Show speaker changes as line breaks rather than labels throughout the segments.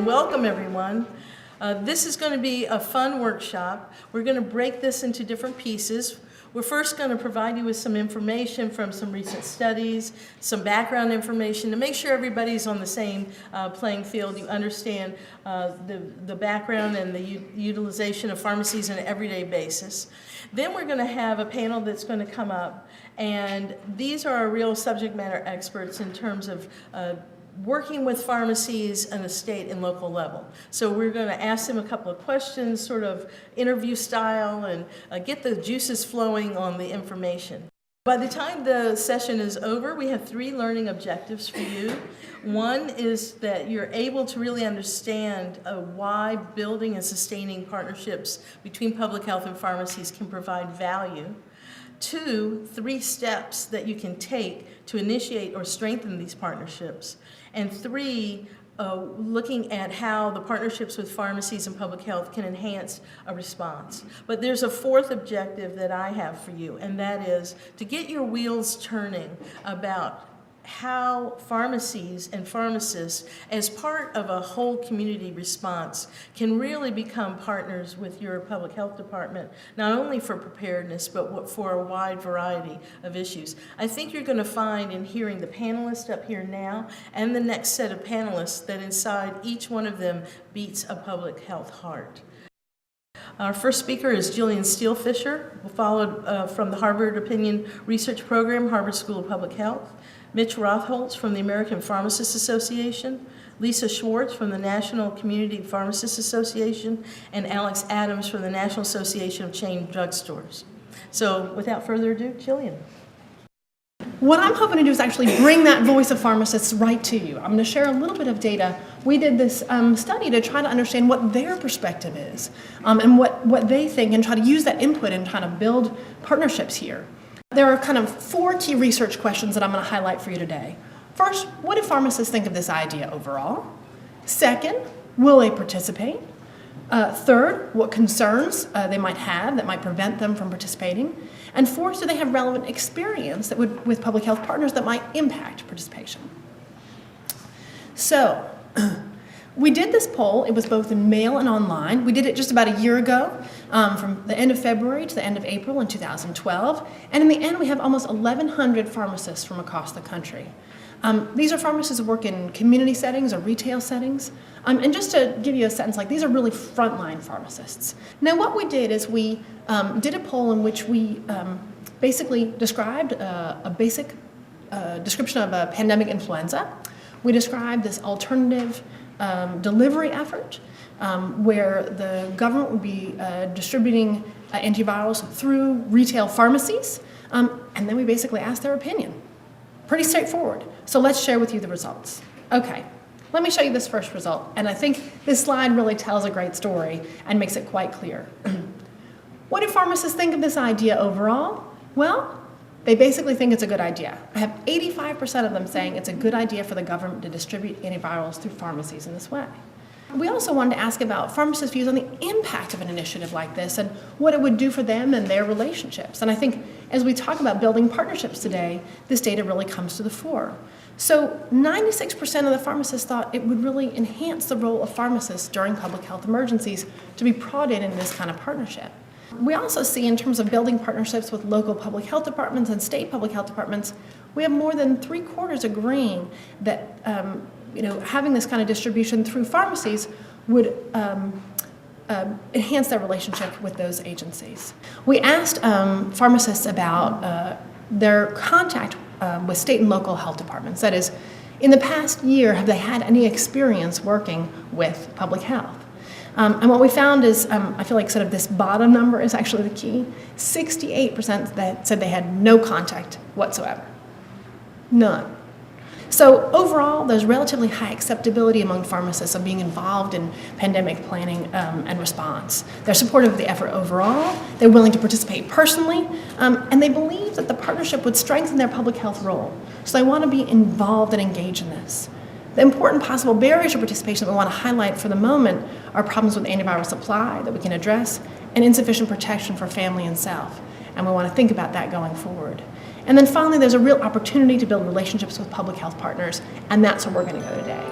Welcome everyone. This is going to be a fun workshop. We're going to break this into different pieces. We're first going to provide you with some information from some recent studies, some background information to make sure everybody's on the same playing field. You understand the background and the utilization of pharmacies on an everyday basis. Then we're going to have a panel that's going to come up, and these are our real subject matter experts in terms of working with pharmacies on a state and local level. So we're going to ask them a couple of questions, sort of interview style, and get the juices flowing on the information. By the time the session is over, we have 3 learning objectives for you. One is that you're able to really understand why building and sustaining partnerships between public health and pharmacies can provide value. 2, 3 steps that you can take to initiate or strengthen these partnerships. And 3, looking at how the partnerships with pharmacies and public health can enhance a response. But there's a 4th objective that I have for you, and that is to get your wheels turning about how pharmacies and pharmacists, as part of a whole community response, can really become partners with your public health department, not only for preparedness, but for a wide variety of issues. I think you're going to find in hearing the panelists up here now and the next set of panelists that inside each one of them beats a public health heart. Our first speaker is Gillian SteelFisher, followed from the Harvard Opinion Research Program, Harvard School of Public Health. Mitchel Rothholz from the American Pharmacists Association, Lisa Schwartz from the National Community Pharmacists Association, and Alex Adams from the National Association of Chain Drugstores. So without further ado, Jillian.
What I'm hoping to do is actually bring that voice of pharmacists right to you. I'm going to share a little bit of data. We did this study to try to understand what their perspective is and what they think, and try to use that input and try to build partnerships here. There are kind of 4 key research questions that I'm going to highlight for you today. First, what do pharmacists think of this idea overall? Second, will they participate? Third, what concerns they might have that might prevent them from participating? And fourth, do they have relevant experience that would, with public health partners, that might impact participation? So, we did this poll. It was both in mail and online. We did it just about a year ago, from the end of February to the end of April in 2012. And in the end, we have almost 1,100 pharmacists from across the country. These are pharmacists who work in community settings or retail settings. And just to give you a sense, like, these are really frontline pharmacists. Now, what we did is we did a poll in which we basically described a basic description of a pandemic influenza. We described this alternative delivery effort where the government would be distributing antivirals through retail pharmacies, and then we basically asked their opinion. Pretty straightforward. So let's share with you the results. Okay, let me show you this first result, and I think this slide really tells a great story and makes it quite clear. What do pharmacists think of this idea overall? Well, they basically think it's a good idea. I have 85% of them saying it's a good idea for the government to distribute antivirals through pharmacies in this way. We also wanted to ask about pharmacists' views on the impact of an initiative like this and what it would do for them and their relationships. And I think as we talk about building partnerships today, this data really comes to the fore. So 96% of the pharmacists thought it would really enhance the role of pharmacists during public health emergencies to be brought in this kind of partnership. We also see, in terms of building partnerships with local public health departments and state public health departments, we have more than 3/4 agreeing that having this kind of distribution through pharmacies would enhance their relationship with those agencies. We asked pharmacists about their contact with state and local health departments. That is, in the past year, have they had any experience working with public health? And what we found is, I feel like sort of this bottom number is actually the key. 68% that said they had no contact whatsoever. None. So overall, there's relatively high acceptability among pharmacists of being involved in pandemic planning and response. They're supportive of the effort overall, they're willing to participate personally, and they believe that the partnership would strengthen their public health role. So they want to be involved and engaged in this. The important possible barriers to participation that we want to highlight for the moment are problems with antiviral supply that we can address and insufficient protection for family and self. And we want to think about that going forward. And then finally, there's a real opportunity to build relationships with public health partners, and that's where we're going to go today.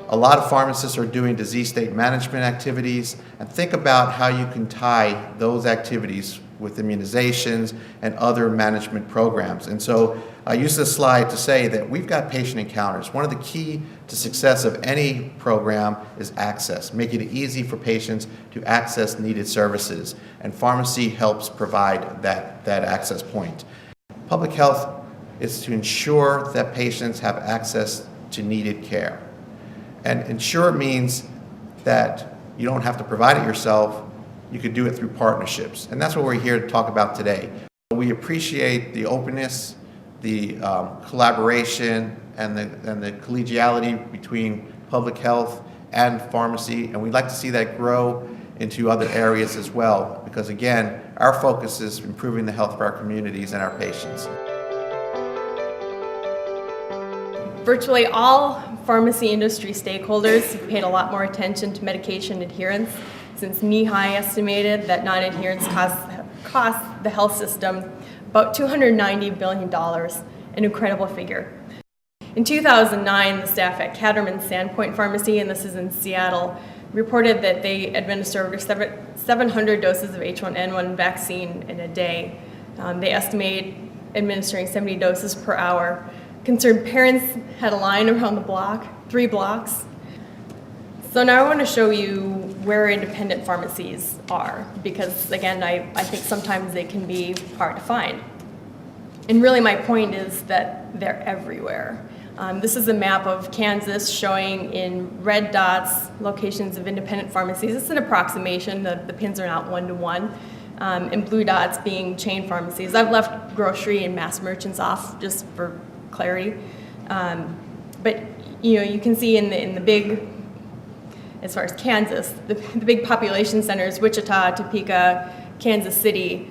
a lot of pharmacists are doing disease state management activities, and think about how you can tie those activities with immunizations and other management programs. And so I use this slide to say that we've got patient encounters. One of the key to success of any program is access, making it easy for patients to access needed services. And pharmacy helps provide that access point. Public health is to ensure that patients have access to needed care. And ensure means that you don't have to provide it yourself, you could do it through partnerships. And that's what we're here to talk about today. We appreciate the openness, the collaboration, and the collegiality between public health and pharmacy, and we'd like to see that grow into other areas as well, because again, our focus is improving the health of our communities and our patients.
Virtually all pharmacy industry stakeholders have paid a lot more attention to medication adherence, since NEHI estimated that non-adherence costs the health system about $290 billion, an incredible figure. In 2009, the staff at Caterman Sandpoint Pharmacy, and this is in Seattle, reported that they administer over 700 doses of H1N1 vaccine in a day. They estimate administering 70 doses per hour. Concerned parents had a line around the block, 3 blocks. So now I want to show you where independent pharmacies are, because again, I think sometimes they can be hard to find. And really my point is that they're everywhere. This is a map of Kansas showing in red dots locations of independent pharmacies. It's an approximation, the pins are not one-to-one, and blue dots being chain pharmacies. I've left grocery and mass merchants off just for clarity. But you can see in the big, as far as Kansas, the big population centers, Wichita, Topeka, Kansas City,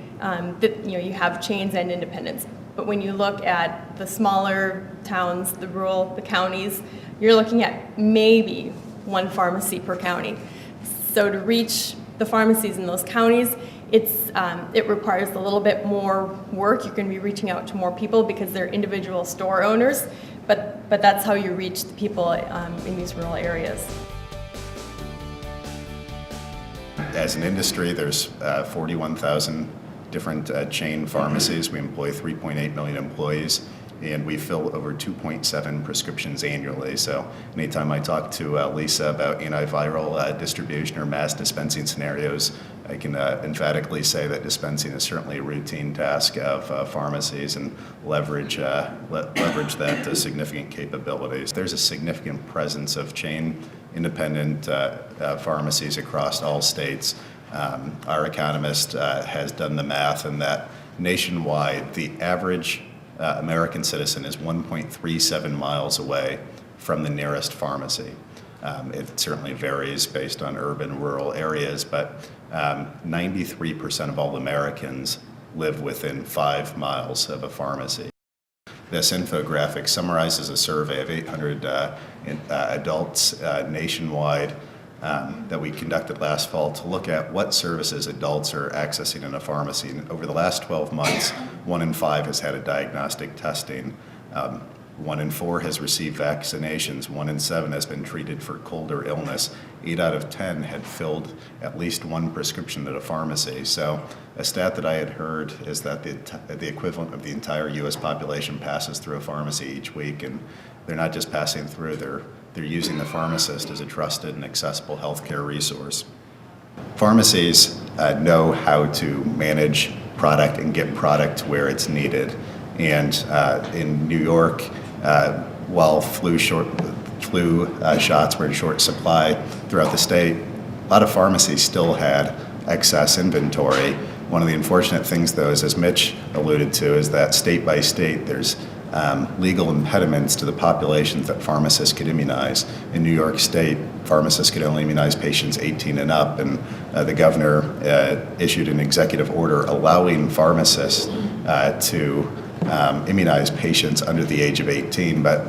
you have chains and independents. But when you look at the smaller towns, the rural, the counties, you're looking at maybe 1 pharmacy per county. So to reach the pharmacies in those counties, it requires a little bit more work. You're going to be reaching out to more people because they're individual store owners, but that's how you reach the people in these rural areas.
As an industry, there's 41,000 different chain pharmacies. We employ 3.8 million employees, and we fill over 2.7 prescriptions annually. So anytime I talk to Lisa about antiviral distribution or mass dispensing scenarios, I can emphatically say that dispensing is certainly a routine task of pharmacies, and leverage that to significant capabilities. There's a significant presence of chain independent pharmacies across all states. Our economist has done the math, and that nationwide, the average American citizen is 1.37 miles away from the nearest pharmacy. It certainly varies based on urban, rural areas, but 93% of all Americans live within 5 miles of a pharmacy. This infographic summarizes a survey of 800 adults nationwide that we conducted last fall to look at what services adults are accessing in a pharmacy. And over the last 12 months, 1 in 5 has had a diagnostic testing. 1 in 4 has received vaccinations. 1 in 7 has been treated for cold or illness. 8 out of 10 had filled at least 1 prescription at a pharmacy. So a stat that I had heard is that the equivalent of the entire U.S. population passes through a pharmacy each week, and they're not just passing through, they're using the pharmacist as a trusted and accessible healthcare resource. Pharmacies know how to manage product and get product where it's needed. And in New York, while flu shots were in short supply throughout the state, a lot of pharmacies still had excess inventory. One of the unfortunate things, though, is, as Mitch alluded to, is that state by state there's legal impediments to the populations that pharmacists could immunize. In New York State, pharmacists could only immunize patients 18 and up, and the governor issued an executive order allowing pharmacists to immunize patients under the age of 18. But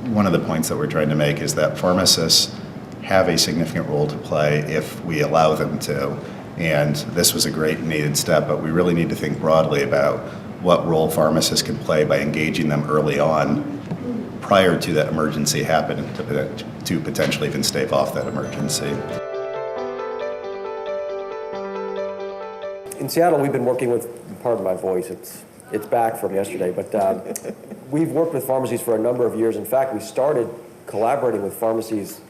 one of the points that we're trying to make is that pharmacists have a significant role to play if we allow them to. And this was a great needed step, but we really need to think broadly about what role pharmacists can play by engaging them early on, prior to that emergency happening to potentially even stave off that emergency.
In Seattle, we've been working with, pardon my voice, it's back from yesterday, but we've worked with pharmacies for a number of years. In fact, we started collaborating with pharmacies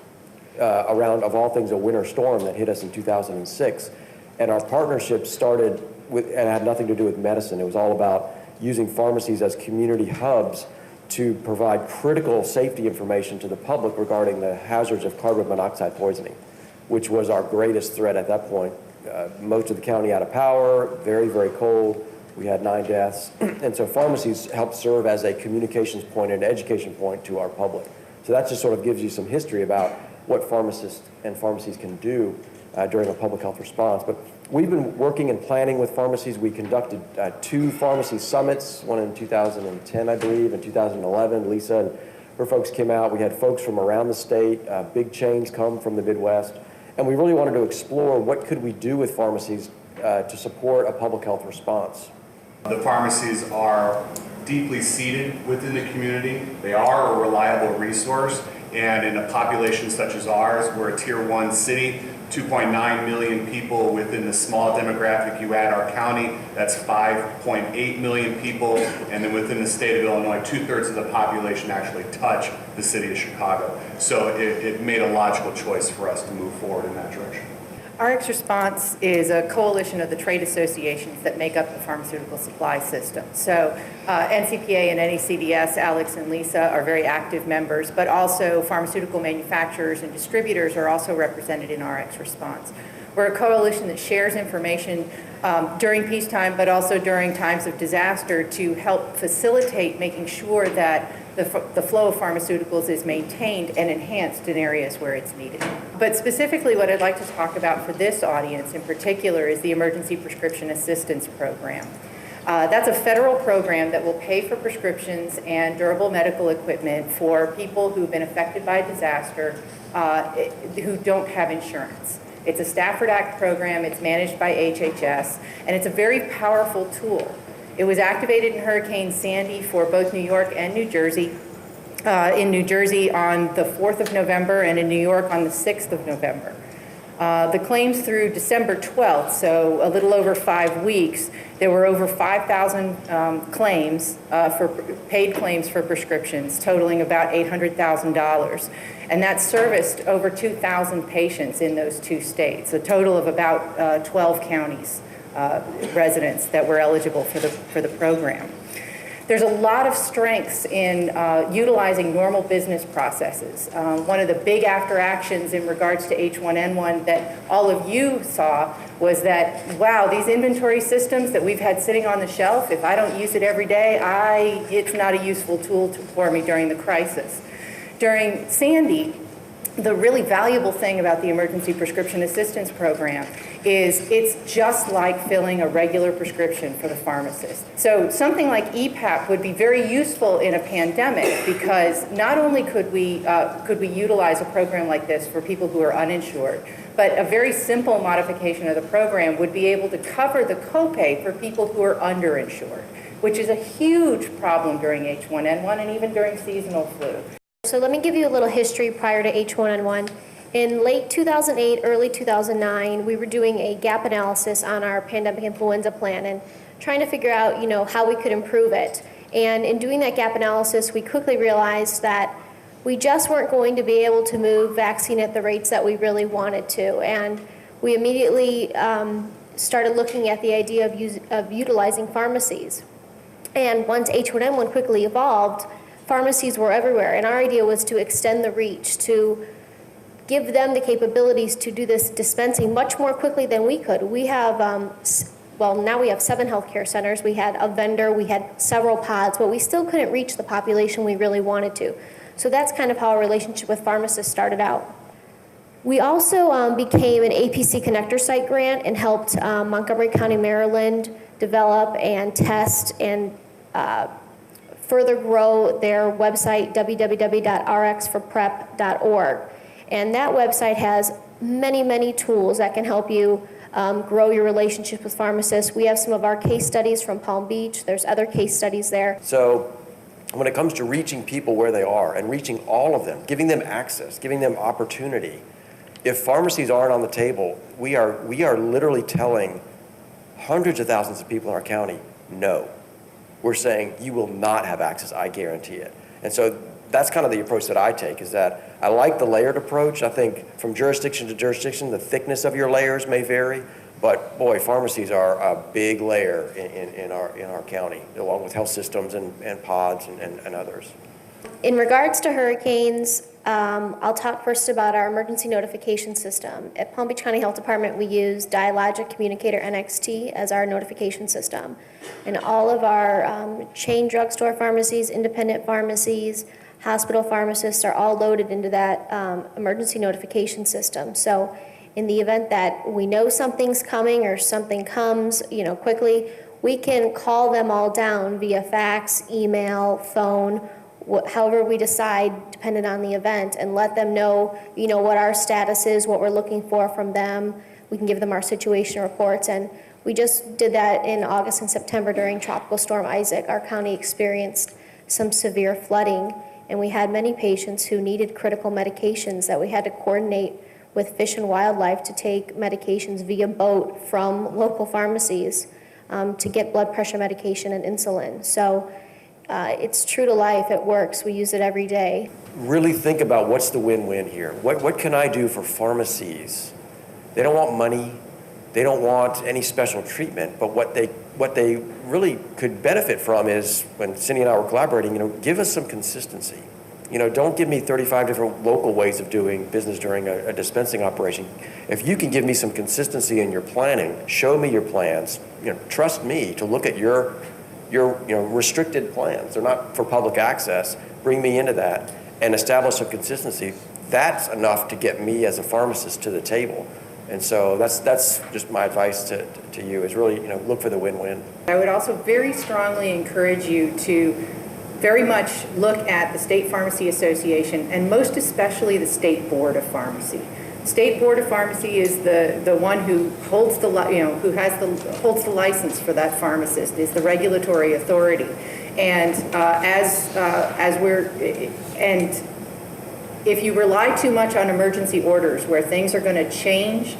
around, of all things, a winter storm that hit us in 2006. And our partnership started with, and had nothing to do with medicine. It was all about using pharmacies as community hubs to provide critical safety information to the public regarding the hazards of carbon monoxide poisoning, which was our greatest threat at that point. Most of the county out of power, very, very cold. We had 9 deaths. And so pharmacies helped serve as a communications point and education point to our public. So that just sort of gives you some history about what pharmacists and pharmacies can do during a public health response. But we've been working and planning with pharmacies. We conducted 2 pharmacy summits, one in 2010, I believe, and 2011. Lisa and her folks came out. We had folks from around the state, big chains come from the Midwest. And we really wanted to explore what could we do with pharmacies to support a public health response.
The pharmacies are deeply seated within the community. They are a reliable resource, and in a population such as ours, we're a Tier 1 city, 2.9 million people within the small demographic. You add our county, that's 5.8 million people, and then within the state of Illinois, 2/3 of the population actually touch the city of Chicago. So it made a logical choice for us to move forward in that direction.
RX Response is a coalition of the trade associations that make up the pharmaceutical supply system. So NCPA and NECDS, Alex and Lisa, are very active members, but also pharmaceutical manufacturers and distributors are also represented in RX Response. We're a coalition that shares information during peacetime, but also during times of disaster to help facilitate making sure that the flow of pharmaceuticals is maintained and enhanced in areas where it's needed. But specifically what I'd like to talk about for this audience in particular is the Emergency Prescription Assistance Program. That's a federal program that will pay for prescriptions and durable medical equipment for people who've been affected by a disaster who don't have insurance. It's a Stafford Act program, it's managed by HHS, and it's a very powerful tool. It was activated in Hurricane Sandy for both New York and New Jersey. In New Jersey on the 4th of November and in New York on the 6th of November. The claims through December 12th, so a little over 5 weeks, there were over 5,000 claims for paid claims for prescriptions, totaling about $800,000. And that serviced over 2,000 patients in those 2 states, a total of about 12 counties. Residents that were eligible for the program. There's a lot of strengths in utilizing normal business processes. One of the big after actions in regards to H1N1 that all of you saw was that, wow, these inventory systems that we've had sitting on the shelf, if I don't use it every day, it's not a useful tool for me during the crisis. During Sandy, the really valuable thing about the Emergency Prescription Assistance Program is it's just like filling a regular prescription for the pharmacist. So something like EPAP would be very useful in a pandemic because not only could we utilize a program like this for people who are uninsured, but a very simple modification of the program would be able to cover the copay for people who are underinsured, which is a huge problem during H1N1 and even during seasonal flu.
So let me give you a little history prior to H1N1. In late 2008, early 2009, we were doing a gap analysis on our pandemic influenza plan and trying to figure out, how we could improve it. And in doing that gap analysis, we quickly realized that we just weren't going to be able to move vaccine at the rates that we really wanted to. And we immediately started looking at the idea of utilizing pharmacies. And once H1N1 quickly evolved, pharmacies were everywhere, and our idea was to extend the reach, to give them the capabilities to do this dispensing much more quickly than we could. We have, now we have 7 healthcare centers. We had a vendor, we had several pods, but we still couldn't reach the population we really wanted to. So that's kind of how our relationship with pharmacists started out. We also became an APC Connector Site grant and helped Montgomery County, Maryland develop and test and further grow their website, www.rxforprep.org. And that website has many, many tools that can help you grow your relationship with pharmacists. We have some of our case studies from Palm Beach. There's other case studies there.
So when it comes to reaching people where they are and reaching all of them, giving them access, giving them opportunity, if pharmacies aren't on the table, we are literally telling hundreds of thousands of people in our county, no. We're saying you will not have access, I guarantee it. And so that's kind of the approach that I take, is that I like the layered approach. I think from jurisdiction to jurisdiction, the thickness of your layers may vary, but boy, pharmacies are a big layer in our county, along with health systems and pods and others.
In regards to hurricanes, I'll talk first about our emergency notification system. At Palm Beach County Health Department, we use Dialogic Communicator NXT as our notification system. And all of our chain drugstore pharmacies, independent pharmacies, hospital pharmacists are all loaded into that emergency notification system. So in the event that we know something's coming or something comes, quickly, we can call them all down via fax, email, phone, however we decide, depending on the event, and let them know, what our status is, what we're looking for from them. We can give them our situation reports, and we just did that in August and September during Tropical Storm Isaac. Our county experienced some severe flooding, and we had many patients who needed critical medications that we had to coordinate with Fish and Wildlife to take medications via boat from local pharmacies to get blood pressure medication and insulin. So it's true to life, it works, we use it every day.
Really think about what's the win-win here. What can I do for pharmacies? They don't want money, they don't want any special treatment, but what they really could benefit from is, when Cindy and I were collaborating, give us some consistency. Don't give me 35 different local ways of doing business during a dispensing operation. If you can give me some consistency in your planning, show me your plans, trust me to look at your restricted plans. They're not for public access. Bring me into that and establish some consistency. That's enough to get me as a pharmacist to the table. And so that's just my advice to you, is really look for the win-win.
I would also very strongly encourage you to very much look at the State Pharmacy Association, and most especially the State Board of Pharmacy. State Board of Pharmacy is the one who holds holds the license for that pharmacist, is the regulatory authority. And if you rely too much on emergency orders where things are going to change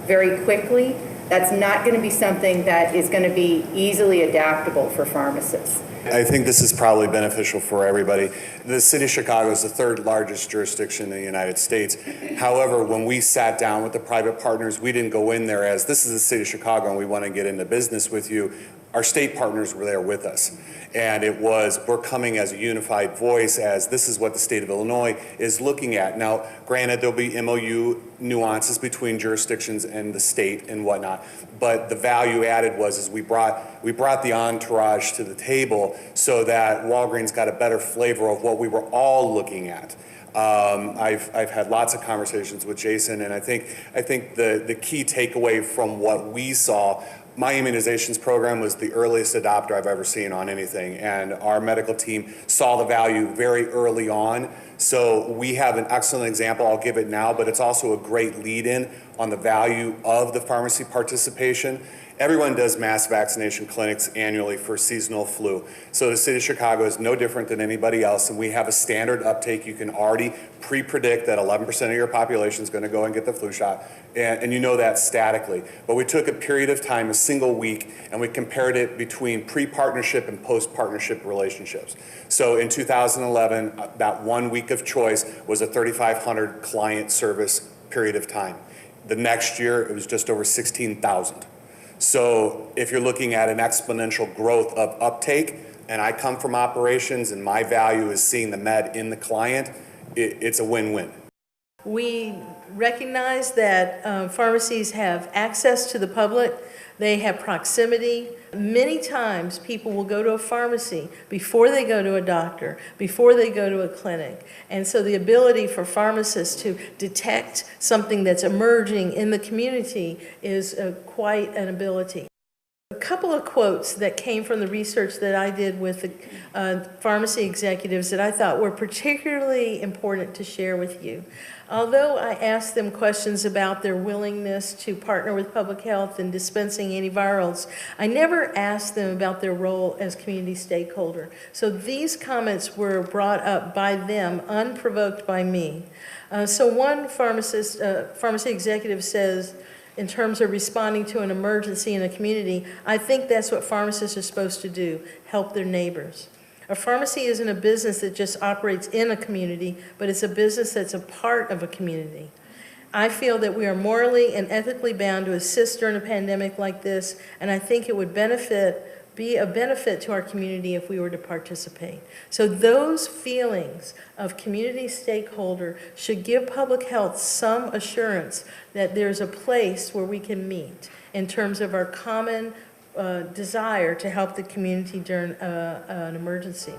very quickly, that's not going to be something that is going to be easily adaptable for pharmacists.
I think this is probably beneficial for everybody. The city of Chicago is the third largest jurisdiction in the United States. However, when we sat down with the private partners, we didn't go in there as, this is the city of Chicago and we want to get into business with you. Our state partners were there with us. And it was, we're coming as a unified voice, as this is what the state of Illinois is looking at. Now, granted, there'll be MOU nuances between jurisdictions and the state and whatnot, but the value added was we brought the entourage to the table so that Walgreens got a better flavor of what we were all looking at. I've had lots of conversations with Jason, and I think the key takeaway from what we saw, my immunizations program was the earliest adopter I've ever seen on anything, and our medical team saw the value very early on. So we have an excellent example, I'll give it now, but it's also a great lead-in on the value of the pharmacy participation. Everyone does mass vaccination clinics annually for seasonal flu. So the city of Chicago is no different than anybody else, and we have a standard uptake. You can already pre-predict that 11% of your population is going to go and get the flu shot, and you know that statically. But we took a period of time, a single week, and we compared it between pre-partnership and post-partnership relationships. So in 2011, that 1 week of choice was a 3,500 client service period of time. The next year, it was just over 16,000. So if you're looking at an exponential growth of uptake, and I come from operations and my value is seeing the med in the client, it's a win-win.
We recognize that pharmacies have access to the public. They have proximity. Many times people will go to a pharmacy before they go to a doctor, before they go to a clinic. And so the ability for pharmacists to detect something that's emerging in the community is quite an ability. couple of quotes that came from the research that I did with the pharmacy executives that I thought were particularly important to share with you. Although I asked them questions about their willingness to partner with public health in dispensing antivirals, I never asked them about their role as community stakeholder. So these comments were brought up by them, unprovoked by me. So one pharmacy executive says, in terms of responding to an emergency in a community, I think that's what pharmacists are supposed to do, help their neighbors. A pharmacy isn't a business that just operates in a community, but it's a business that's a part of a community. I feel that we are morally and ethically bound to assist during a pandemic like this, and I think it would be a benefit to our community if we were to participate. So those feelings of community stakeholder should give public health some assurance that there's a place where we can meet in terms of our common desire to help the community during an emergency.